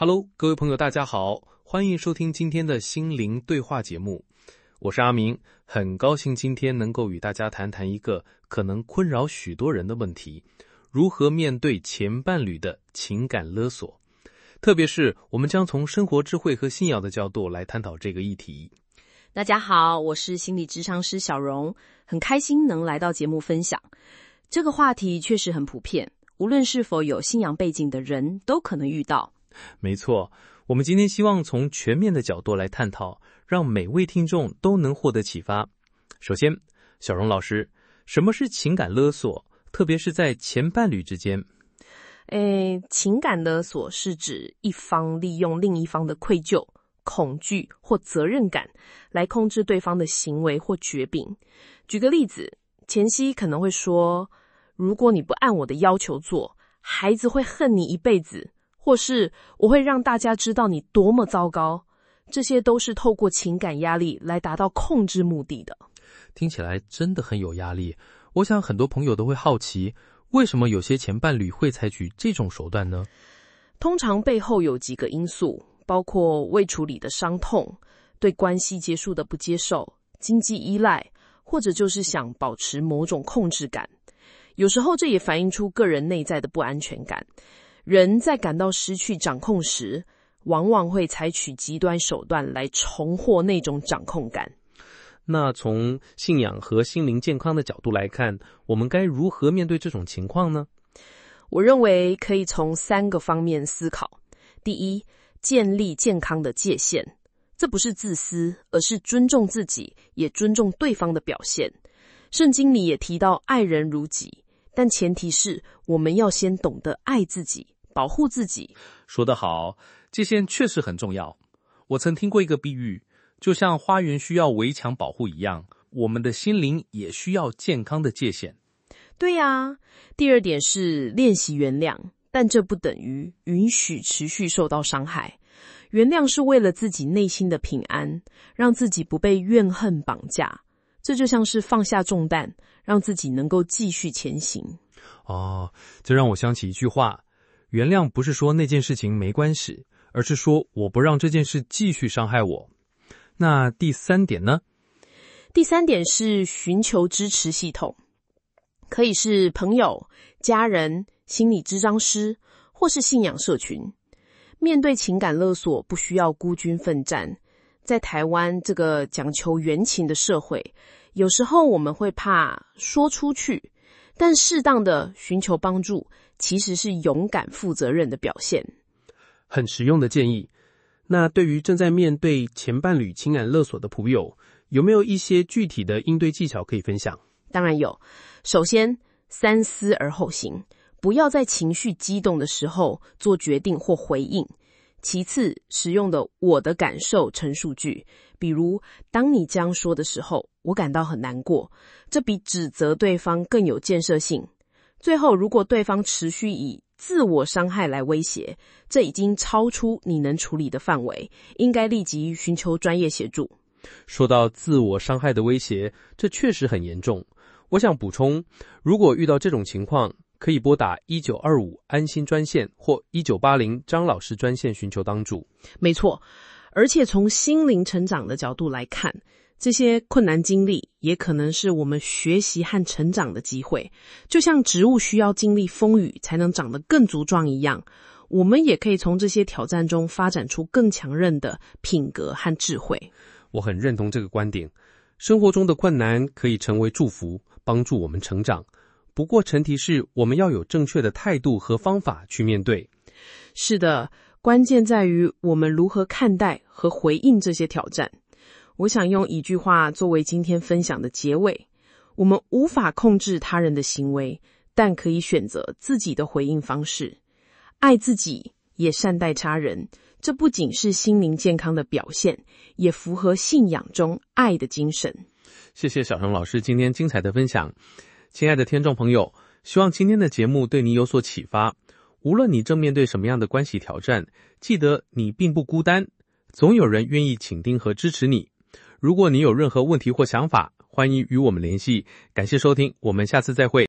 Hello， 各位朋友大家好，欢迎收听今天的心灵对话节目，我是阿明，很高兴今天能够与大家谈谈一个可能困扰许多人的问题，如何面对前伴侣的情感勒索，特别是我们将从生活智慧和信仰的角度来探讨这个议题。大家好，我是心理咨商师小荣，很开心能来到节目分享。这个话题确实很普遍，无论是否有信仰背景的人都可能遇到。没错，我们今天希望从全面的角度来探讨，让每位听众都能获得启发。首先，小荣老师，什么是情感勒索，特别是在前伴侣之间？情感勒索是指一方利用另一方的愧疚、恐惧或责任感来控制对方的行为或决定。举个例子，前妻可能会说，如果你不按我的要求做，孩子会恨你一辈子，或是我会让大家知道你多么糟糕。这些都是透过情感压力来达到控制目的的。听起来真的很有压力。我想很多朋友都会好奇，为什么有些前伴侣会采取这种手段呢？通常背后有几个因素，包括未处理的伤痛、对关系结束的不接受、经济依赖，或者就是想保持某种控制感。有时候这也反映出个人内在的不安全感。人在感到失去掌控时，往往会采取极端手段来重获那种掌控感。那从信仰和心灵健康的角度来看，我们该如何面对这种情况呢？我认为可以从3个方面思考。第一，建立健康的界限。这不是自私，而是尊重自己，也尊重对方的表现。圣经里也提到爱人如己，但前提是我们要先懂得爱自己，保护自己。说得好，界限确实很重要。我曾听过一个比喻，就像花园需要围墙保护一样，我们的心灵也需要健康的界限。对啊。第二点是练习原谅，但这不等于允许持续受到伤害。原谅是为了自己内心的平安，让自己不被怨恨绑架。这就像是放下重担，让自己能够继续前行。这让我想起一句话，原谅不是说那件事情没关系，而是说我不让这件事继续伤害我。那第3点呢？第3点是寻求支持系统，可以是朋友、家人、心理咨商师，或是信仰社群。面对情感勒索，不需要孤军奋战。在台湾这个讲求原情的社会，有时候我们会怕说出去，但适当的寻求帮助，其实是勇敢负责任的表现。很实用的建议。那对于正在面对前伴侣情感勒索的朋友，有没有一些具体的应对技巧可以分享？当然有。首先，三思而后行，不要在情绪激动的时候做决定或回应。其次，使用的我的感受陈述句，比如当你这样说的时候，我感到很难过，这比指责对方更有建设性。最后，如果对方持续以自我伤害来威胁，这已经超出你能处理的范围，应该立即寻求专业协助。说到自我伤害的威胁，这确实很严重。我想补充，如果遇到这种情况，可以拨打1925安心专线或1980张老师专线寻求帮助。没错，而且从心灵成长的角度来看，这些困难经历也可能是我们学习和成长的机会。就像植物需要经历风雨才能长得更茁壮一样，我们也可以从这些挑战中发展出更强韧的品格和智慧。我很认同这个观点。生活中的困难可以成为祝福，帮助我们成长。不过前提是我们要有正确的态度和方法去面对。是的，关键在于我们如何看待和回应这些挑战。我想用一句话作为今天分享的结尾：我们无法控制他人的行为，但可以选择自己的回应方式。爱自己，也善待他人，这不仅是心灵健康的表现，也符合信仰中爱的精神。谢谢小荣老师今天精彩的分享。亲爱的听众朋友，希望今天的节目对你有所启发。无论你正面对什么样的关系挑战，记得你并不孤单，总有人愿意倾听和支持你。如果你有任何问题或想法，欢迎与我们联系。感谢收听，我们下次再会。